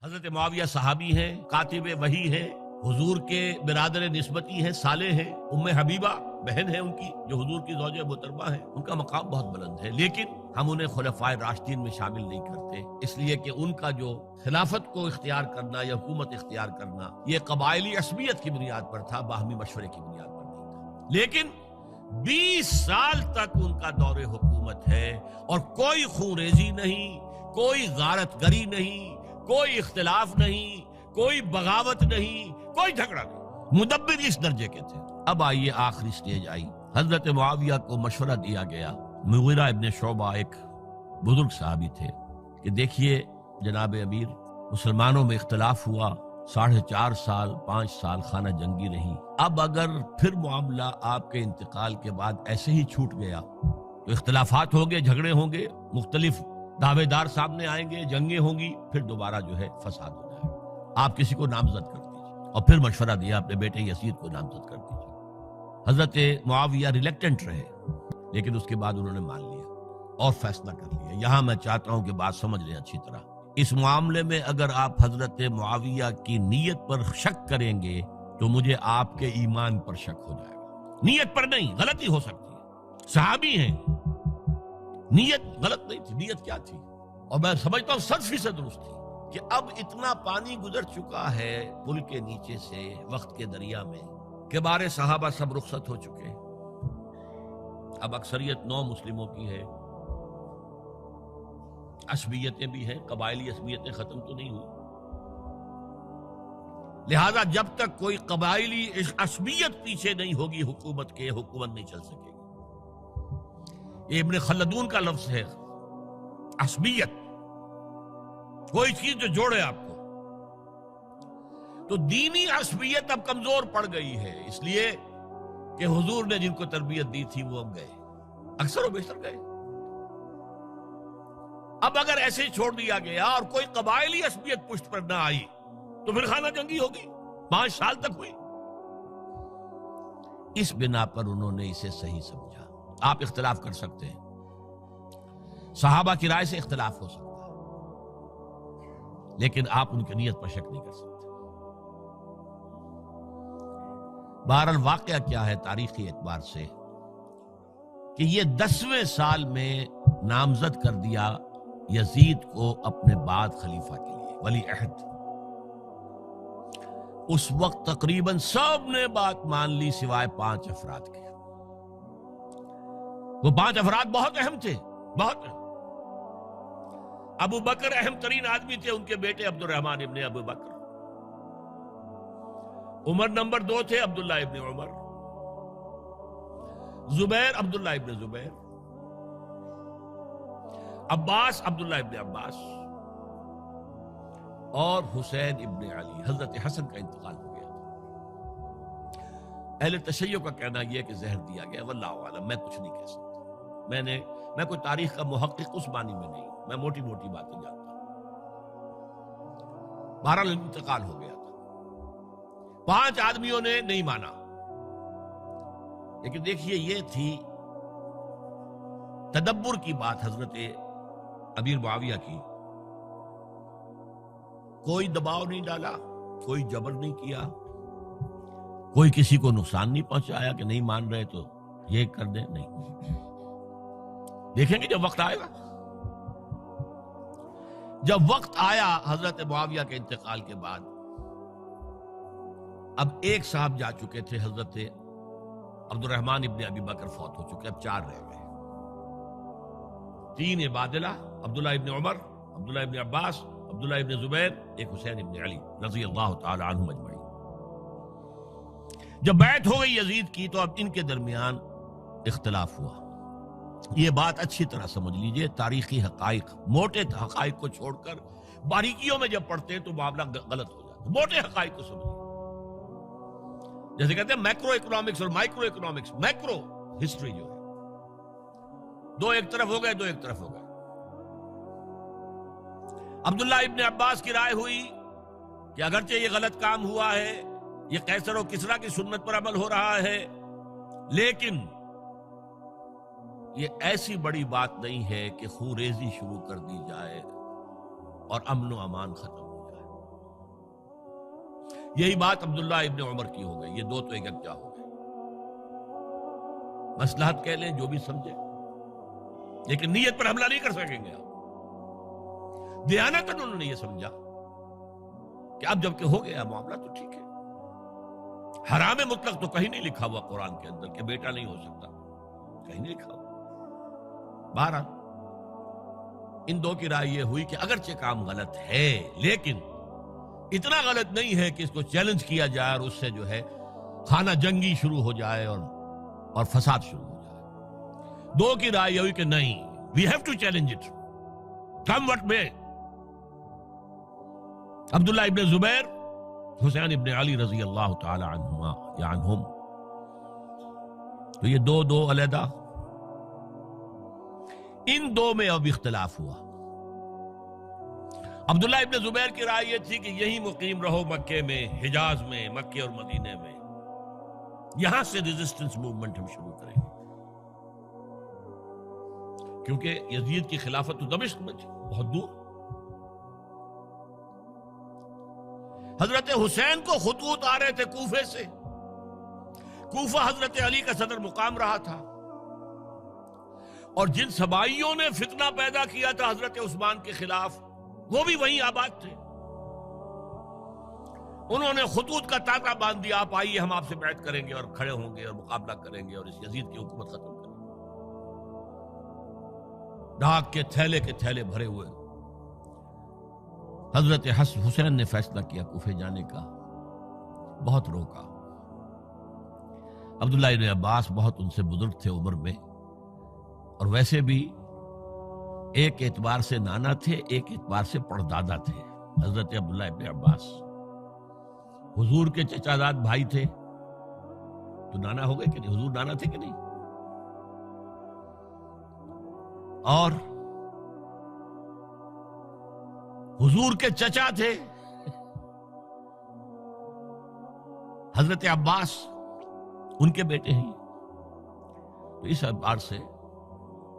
حضرت معاویہ صحابی ہیں، کاتب وحی ہیں، حضور کے برادر نسبتی ہیں، صالح ہیں، ام حبیبہ بہن ہے ان کی جو حضور کی زوجہ محترمہ ہے، ان کا مقام بہت بلند ہے، لیکن ہم انہیں خلفائے راشدین میں شامل نہیں کرتے، اس لیے کہ ان کا جو خلافت کو اختیار کرنا یا حکومت اختیار کرنا یہ قبائلی عصبیت کی بنیاد پر تھا، باہمی مشورے کی بنیاد پر نہیں تھا۔ لیکن 20 سال تک ان کا دور حکومت ہے اور کوئی خون ریزی نہیں، کوئی غارت گری نہیں، کوئی اختلاف نہیں، کوئی بغاوت نہیں، کوئی جھگڑا نہیں، مدبر اس درجے کے تھے۔ اب آئیے آخری سٹیج آئی، حضرت معاویہ کو مشورہ دیا گیا، مغیرہ ابن شعبہ ایک بزرگ صحابی تھے، کہ دیکھیے جناب امیر، مسلمانوں میں اختلاف ہوا، 4.5 سال 5 سال خانہ جنگی رہی، اب اگر پھر معاملہ آپ کے انتقال کے بعد ایسے ہی چھوٹ گیا تو اختلافات ہوں گے، جھگڑے ہوں گے، مختلف دعوے دار سامنے آئیں گے، جنگیں ہوں گی، پھر دوبارہ جو ہے فساد ہو جائے گا، آپ کسی کو نامزد کر دیجیے۔ اور پھر مشورہ دیا اپنے بیٹے یزید کو نامزد کر دیجیے۔ حضرت معاویہ ریلیکٹنٹ رہے، لیکن اس کے بعد انہوں نے مان لیا اور فیصلہ کر لیا۔ یہاں میں چاہتا ہوں کہ بات سمجھ لیں اچھی طرح، اس معاملے میں اگر آپ حضرت معاویہ کی نیت پر شک کریں گے تو مجھے آپ کے ایمان پر شک ہو جائے گا۔ نیت پر نہیں، غلطی ہو سکتی ہے، صحابی ہیں، نیت غلط نہیں تھی، نیت کیا تھی؟ اور میں سمجھتا ہوں 100% درست تھی کہ اب اتنا پانی گزر چکا ہے پل کے نیچے سے وقت کے دریا میں کہ بارے صحابہ سب رخصت ہو چکے، اب اکثریت 9 مسلموں کی ہے، عصبیتیں بھی ہیں، قبائلی عصبیتیں ختم تو نہیں ہوئی، لہذا جب تک کوئی قبائلی عصبیت پیچھے نہیں ہوگی حکومت کے، حکومت نہیں چل سکے گی۔ یہ ابن خلدون کا لفظ ہے، عصبیت، کوئی چیز جو جوڑے آپ کو۔ تو دینی عصبیت اب کمزور پڑ گئی ہے، اس لیے کہ حضور نے جن کو تربیت دی تھی وہ اب گئے، اکثر و بیشتر گئے۔ اب اگر ایسے ہی چھوڑ دیا گیا اور کوئی قبائلی عصبیت پشت پر نہ آئی تو پھر خانہ جنگی ہوگی، 5 سال تک ہوئی۔ اس بنا پر انہوں نے اسے صحیح سمجھا۔ آپ اختلاف کر سکتے ہیں، صحابہ کی رائے سے اختلاف ہو سکتا ہے، لیکن آپ ان کی نیت پر شک نہیں کر سکتے۔ بہرحال واقعہ کیا ہے تاریخی اعتبار سے کہ یہ 10ویں سال میں نامزد کر دیا یزید کو اپنے بعد خلیفہ کے لیے، ولی عہد۔ اس وقت تقریباً سب نے بات مان لی سوائے 5 افراد کے۔ وہ 5 افراد بہت اہم تھے، بہت اہم۔ ابو بکر اہم ترین آدمی تھے، ان کے بیٹے عبد الرحمن ابن ابو بکر۔ عمر نمبر 2 تھے، عبداللہ ابن عمر۔ زبیر عبداللہ ابن زبیر۔ عباس عبداللہ ابن عباس، اور حسین ابن علی۔ حضرت حسن کا انتقال ہو گیا تھا۔ اہل تشیع کا کہنا یہ کہ زہر دیا گیا، واللہ اعلم، میں کچھ نہیں کہہ سکتا، میں کوئی تاریخ کا محقق اس معنی میں نہیں، میں موٹی موٹی باتیں جانتا ہوں۔ بہرحال انتقال ہو گیا تھا، 5 آدمیوں نے نہیں مانا، لیکن دیکھیے یہ تھی تدبر کی بات حضرت امیر معاویہ کی۔ کوئی دباؤ نہیں ڈالا، کوئی جبر نہیں کیا، کوئی کسی کو نقصان نہیں پہنچایا کہ نہیں مان رہے تو یہ کر دیں، نہیں۔ دیکھیں گے جب وقت آئے گا۔ جب وقت آیا حضرت معاویہ کے انتقال کے بعد، اب ایک صاحب جا چکے تھے، حضرت عبد الرحمن ابن ابی بکر فوت ہو چکے، اب 4 رہ گئے، 3 عبادلہ، عبداللہ ابن عمر، عبداللہ ابن عباس، عبداللہ ابن زبیر، ایک حسین ابن علی رضی اللہ تعالی عنہم اجمعین۔ جب بیعت ہو گئی یزید کی تو اب ان کے درمیان اختلاف ہوا۔ یہ بات اچھی طرح سمجھ لیجئے، تاریخی حقائق، موٹے حقائق کو چھوڑ کر باریکیوں میں جب پڑھتے ہیں تو معاملہ غلط ہو جاتا ہے۔ موٹے حقائق کو سمجھیے، جیسے کہتے ہیں میکرو اکنامکس اور مائکرو اکنامکس۔ میکرو ہسٹری جو ہے، 2 ایک طرف ہو گئے، 2 ایک طرف ہو گئے۔ عبداللہ ابن عباس کی رائے ہوئی کہ اگرچہ یہ غلط کام ہوا ہے، یہ قیصر و کسریٰ کی سنت پر عمل ہو رہا ہے، لیکن یہ ایسی بڑی بات نہیں ہے کہ خون ریزی شروع کر دی جائے اور امن و امان ختم ہو جائے۔ یہی بات عبداللہ ابن عمر کی ہو گئی. یہ دو تو ایک یکجا ہو گئے. مصلحت کہہ لیں جو بھی سمجھے، لیکن نیت پر حملہ نہیں کر سکیں گے آپ. دیانتاً انہوں نے یہ سمجھا کہ اب جب کہ ہو گیا معاملہ تو ٹھیک ہے. حرام مطلق تو کہیں نہیں لکھا ہوا قرآن کے اندر کہ بیٹا نہیں ہو سکتا، کہیں نہیں لکھا ہوا. بہرحال ان دو کی رائے یہ ہوئی کہ اگرچہ کام غلط ہے لیکن اتنا غلط نہیں ہے کہ اس کو چیلنج کیا جائے اور اس سے جو ہے خانہ جنگی شروع ہو جائے اور فساد شروع ہو جائے. دو کی رائے یہ ہوئی کہ نہیں، we have to challenge it come what میں. عبداللہ ابن زبیر، حسین ابن علی رضی اللہ تعالی عنہما یا عنہم، تو یہ دو علیحدہ. ان دو میں اب اختلاف ہوا. عبداللہ ابن زبیر کی رائے یہ تھی کہ یہی مقیم رہو مکے میں، حجاز میں، مکے اور مدینے میں، یہاں سے ریزسٹنس موومنٹ ہم شروع کریں گے، کیونکہ یزید کی خلافت تو دمشق میں تھی، بہت دور. حضرت حسین کو خطوط آ رہے تھے کوفے سے. کوفہ حضرت علی کا صدر مقام رہا تھا، اور جن سبائیوں نے فتنہ پیدا کیا تھا حضرت عثمان کے خلاف وہ بھی وہیں آباد تھے. انہوں نے خطوط کا تانتا باندھ دیا، آپ آئیے ہم آپ سے بیعت کریں گے اور کھڑے ہوں گے اور مقابلہ کریں گے اور اس یزید کی حکومت ختم کریں گے. ڈاک کے تھیلے بھرے ہوئے. حضرت حسین نے فیصلہ کیا کوفے جانے کا، بہت روکا. عبداللہ ابن عباس بہت ان سے بزرگ تھے عمر میں، اور ویسے بھی ایک اعتبار سے نانا تھے، ایک اعتبار سے پردادا تھے. حضرت عبداللہ ابن عباس حضور کے چچا زاد بھائی تھے تو نانا ہو گئے کہ نہیں؟ حضور نانا تھے کہ نہیں؟ اور حضور کے چچا تھے حضرت عباس، ان کے بیٹے ہیں. تو اس اعتبار سے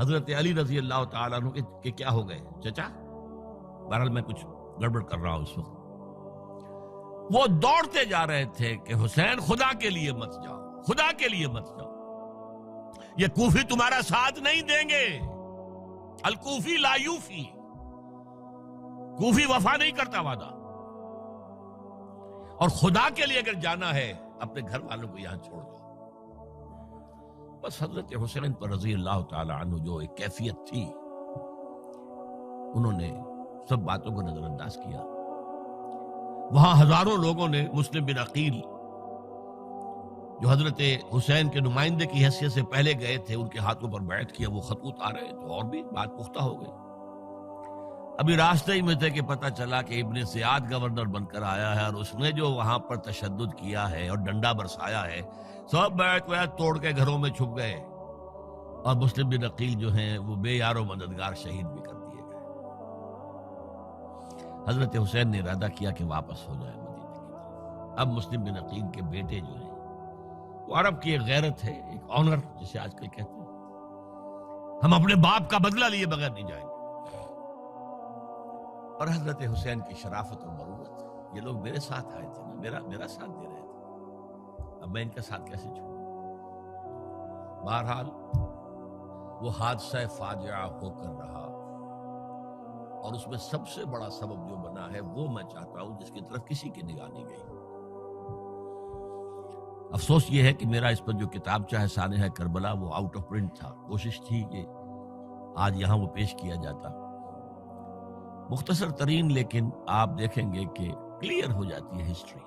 حضرت علی رضی اللہ تعالیٰ عنہ کے کیا ہو گئے؟ چچا. بہرحال میں کچھ گڑبڑ کر رہا ہوں اس وقت. وہ دوڑتے جا رہے تھے کہ حسین خدا کے لیے مت جاؤ، خدا کے لیے مت جاؤ، یہ کوفی تمہارا ساتھ نہیں دیں گے. الکوفی لا یوفی، کوفی وفا نہیں کرتا وعدہ. اور خدا کے لیے اگر جانا ہے اپنے گھر والوں کو یہاں چھوڑ دو. بس حضرت حسین پر رضی اللہ تعالی عنہ جو ایک کیفیت تھی، انہوں نے سب باتوں کو نظر انداز کیا. وہاں ہزاروں لوگوں نے مسلم بن عقیل جو حضرت حسین کے نمائندے کی حیثیت سے پہلے گئے تھے، ان کے ہاتھوں پر بیعت کیا. وہ خطوط آ رہے تو اور بھی بات پختہ ہو گئی. ابھی راستے ہی میں تھے کہ پتہ چلا کہ ابن زیاد گورنر بن کر آیا ہے، اور اس نے جو وہاں پر تشدد کیا ہے اور ڈنڈا برسایا ہے، سب بیعت توڑ کے گھروں میں چھپ گئے. اور مسلم بن عقیل جو ہیں وہ بے یار و مددگار شہید بھی کر دیے گئے. حضرت حسین نے ارادہ کیا کہ واپس ہو جائے مدینے کی طرف. اب مسلم بن عقیل کے بیٹے جو ہیں، وہ عرب کی ایک غیرت ہے، ایک آنر جسے آج کل کہتے ہیں، ہم اپنے باپ کا بدلہ لیے بغیر نہیں جائیں گے. اور حضرت حسین کی شرافت اور مروت، یہ لوگ میرے ساتھ آئے تھے نا، میرا ساتھ دے رہے تھے، اب میں ان کا ساتھ کیسے چھوڑوں. بہرحال وہ حادثہ فاجعہ ہو کر رہا، اور اس میں سب سے بڑا سبب جو بنا ہے وہ میں چاہتا ہوں جس کی طرف کسی کی نگاہ نہیں گئی. افسوس یہ ہے کہ میرا اس پر جو کتابچہ ہے سانحہ کربلا وہ آؤٹ آف پرنٹ تھا. کوشش تھی کہ آج یہاں وہ پیش کیا جاتا، مختصر ترین، لیکن آپ دیکھیں گے کہ کلیئر ہو جاتی ہے ہسٹری.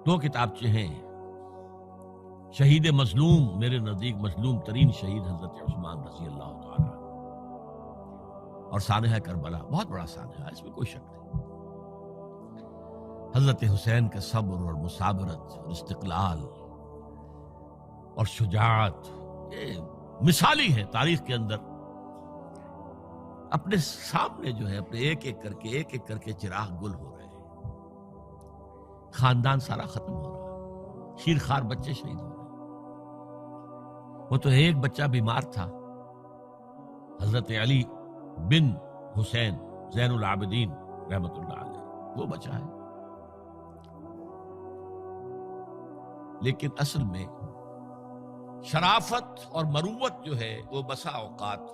دو کتابچے ہیں. شہید مظلوم، میرے نزدیک مظلوم ترین شہید حضرت عثمان رضی اللہ تعالی، اور سانحہ کربلا، بہت بڑا سانحہ، اس میں کوئی شک نہیں. حضرت حسین کا صبر اور مثابرت اور استقلال اور شجاعت، یہ مثالی ہے تاریخ کے اندر. اپنے سامنے جو ہے اپنے ایک ایک کر کے چراغ گل ہو رہے ہیں، خاندان سارا ختم ہو رہا ہے، شیر خوار بچے شہید ہو رہے ہیں. وہ تو ایک بچہ بیمار تھا، حضرت علی بن حسین زین العابدین رحمت اللہ علیہ، وہ بچہ ہے. لیکن اصل میں شرافت اور مروت جو ہے وہ بسا اوقات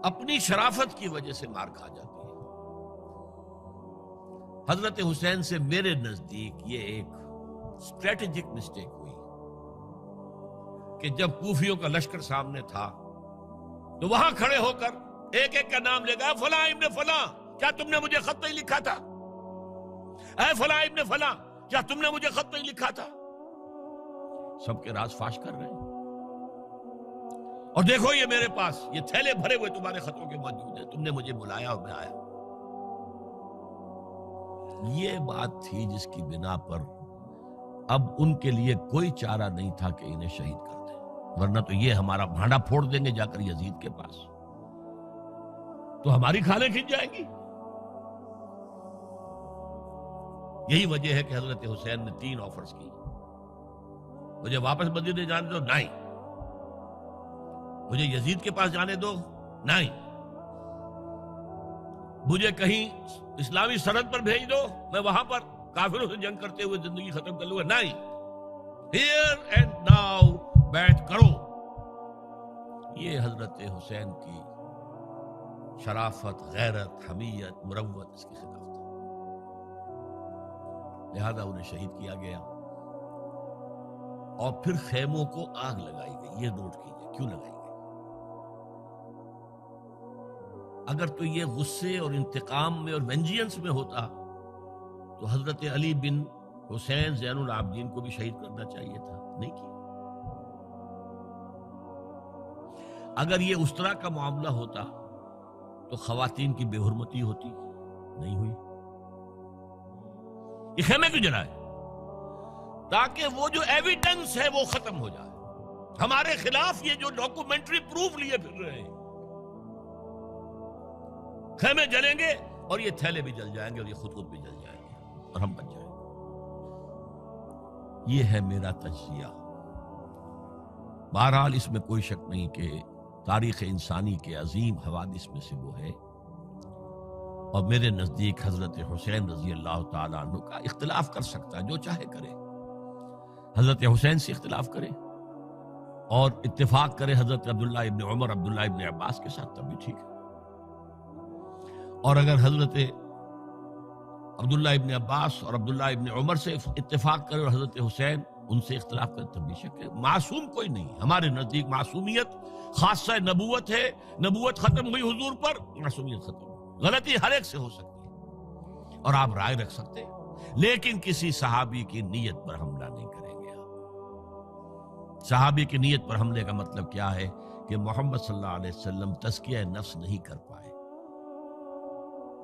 اپنی شرافت کی وجہ سے مار کھا جاتی ہے۔ حضرت حسین سے میرے نزدیک یہ ایک اسٹریٹجک مسٹیک ہوئی کہ جب کوفیوں کا لشکر سامنے تھا تو وہاں کھڑے ہو کر ایک ایک کا نام لے گا، فلاں ابن فلاں، کیا تم نے مجھے خط نہیں لکھا تھا؟ اے فلاں ابن فلاں، کیا تم نے مجھے خط نہیں لکھا تھا؟ سب کے راز فاش کر رہے ہیں، اور دیکھو یہ میرے پاس یہ تھیلے بھرے ہوئے تمہارے خطوں کے موجود ہیں، تم نے مجھے بلایا اور میں آیا۔ یہ بات تھی جس کی بنا پر اب ان کے لیے کوئی چارہ نہیں تھا کہ انہیں شہید کر دیں، ورنہ تو یہ ہمارا بھانڈا پھوڑ دیں گے جا کر یزید کے پاس، تو ہماری کھالیں کھنچ جائیں گی۔ یہی وجہ ہے کہ حضرت حسین نے 3 آفرز کی، مجھے واپس مدینے جانے دو، نہیں، مجھے یزید کے پاس جانے دو، نہیں، مجھے کہیں اسلامی سرحد پر بھیج دو، میں وہاں پر کافروں سے جنگ کرتے ہوئے زندگی ختم کر لوں گا، نہیں، ہیئر اینڈ ناؤ بیٹھ کرو۔ یہ حضرت حسین کی شرافت، غیرت، حمیت، مروت اس کے خلاف تھا، لہذا انہیں شہید کیا گیا اور پھر خیموں کو آگ لگائی گئی۔ یہ نوٹ کیجئے کیوں لگائی گئی؟ اگر تو یہ غصے اور انتقام میں اور وینجینس میں ہوتا تو حضرت علی بن حسین زین العابدین کو بھی شہید کرنا چاہیے تھا، نہیں کیا۔ اگر یہ اس طرح کا معاملہ ہوتا تو خواتین کی بے حرمتی ہوتی، نہیں ہوئی۔ یہ خیمے کیوں جلائے؟ تاکہ وہ جو ایویڈنس ہے وہ ختم ہو جائے، ہمارے خلاف یہ جو ڈاکومنٹری پروف لیے پھر رہے ہیں، خیمے جلیں گے اور یہ تھیلے بھی جل جائیں گے اور یہ خود بھی جل جائیں گے اور ہم بچ جائیں گے۔ یہ ہے میرا تجزیہ۔ بہرحال اس میں کوئی شک نہیں کہ تاریخ انسانی کے عظیم حوادث میں سے وہ ہے، اور میرے نزدیک حضرت حسین رضی اللہ تعالیٰ عنہ کا اختلاف کر سکتا ہے، جو چاہے کرے، حضرت حسین سے اختلاف کرے اور اتفاق کرے حضرت عبداللہ ابن عمر، عبداللہ ابن عباس کے ساتھ، تب بھی ٹھیک ہے، اور اگر حضرت عبداللہ ابن عباس اور عبداللہ ابن عمر سے اتفاق کرے اور حضرت حسین ان سے اختلاف کرے، تب بھی شک ہے۔ معصوم کوئی نہیں، ہمارے نزدیک معصومیت خاصہ نبوت ہے، نبوت ختم ہوئی حضور پر، معصومیت ختم ہوئی، غلطی ہر ایک سے ہو سکتی ہے اور آپ رائے رکھ سکتے ہیں، لیکن کسی صحابی کی نیت پر حملہ نہیں کریں گے آپ۔ صحابی کی نیت پر حملے کا مطلب کیا ہے کہ محمد صلی اللہ علیہ وسلم تزکیہ نفس نہیں کر پائے،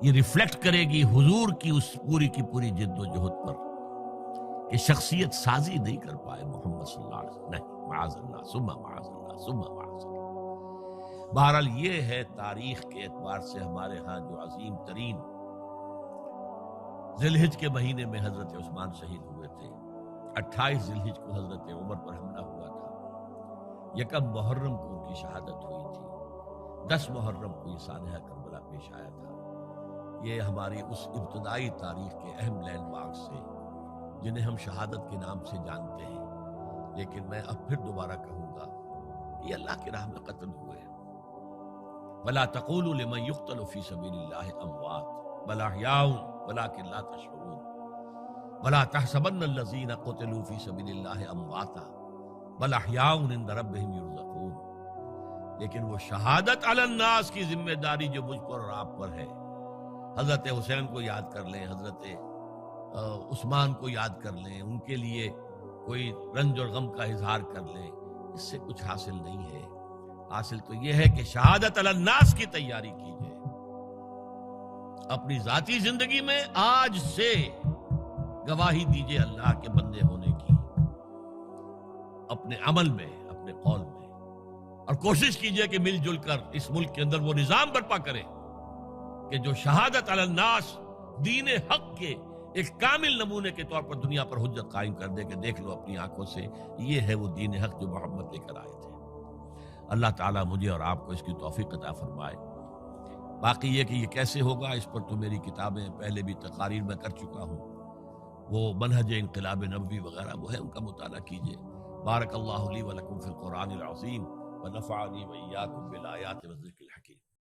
یہ ریفلیکٹ کرے گی حضور کی اس پوری کی پوری جد و جہد پر کہ شخصیت سازی نہیں کر پائے محمد صلی اللہ علیہ وسلم، نہیں، معاذ اللہ ثم معاذ اللہ ثم معاذ اللہ۔ بہرحال یہ ہے تاریخ کے اعتبار سے ہمارے ہاں جو عظیم ترین ذی الحج کے مہینے میں حضرت عثمان شہید ہوئے تھے، 28 ذی الحج کو حضرت عمر پر حملہ ہوا تھا، 1 محرم کو ان کی شہادت ہوئی تھی، 10 محرم کو یہ سانحہ کربلا پیش آیا تھا۔ یہ ہماری اس ابتدائی تاریخ کے اہم لینڈ مارکس ہیں جنہیں ہم شہادت کے نام سے جانتے ہیں، لیکن میں اب پھر دوبارہ کہوں گا کہ اللہ کی راہ میں قتل ہوئے ہیں۔ وَلَا تَقُولُوا لِمَنْ يُقْتَلُ فِي سَبِيلِ اللَّهِ أَمْوَاتٌ بَلْ أَحْيَاءٌ وَلَكِنْ لَا تَشْعُرُونَ وَلَا تَحْسَبَنَّ الَّذِينَ قُتِلُوا فِي سَبِيلِ اللَّهِ أَمْوَاتًا بَلْ أَحْيَاءٌ عِندَ رَبِّهِمْ يُرْزَقُونَ۔ لیکن وہ شہادت علی الناس کی ذمہ داری جو مجھ پر اور آپ پر ہے، حضرت حسین کو یاد کر لیں، حضرت عثمان کو یاد کر لیں، ان کے لیے کوئی رنج اور غم کا اظہار کر لیں، اس سے کچھ حاصل نہیں ہے۔ حاصل تو یہ ہے کہ شہادت علی الناس کی تیاری کیجئے، اپنی ذاتی زندگی میں آج سے گواہی دیجئے اللہ کے بندے ہونے کی، اپنے عمل میں، اپنے قول میں، اور کوشش کیجئے کہ مل جل کر اس ملک کے اندر وہ نظام برپا کریں کہ جو شہادت علی الناس دین حق کے ایک کامل نمونے کے طور پر دنیا پر حجت قائم کر دے کہ دیکھ لو اپنی آنکھوں سے، یہ ہے وہ دین حق جو محمد لے کر آئے تھے۔ اللہ تعالیٰ مجھے اور آپ کو اس کی توفیق عطا فرمائے۔ باقی یہ کہ یہ کیسے ہوگا، اس پر تو میری کتابیں پہلے بھی تقاریر میں کر چکا ہوں، وہ منہج انقلاب نبوی وغیرہ وہ ہے، ان کا مطالعہ کیجیے۔ بارک اللہ لی ولکم فی القرآن العظیم ونفعنی وإیاکم بالآیات والذکر الحکیم۔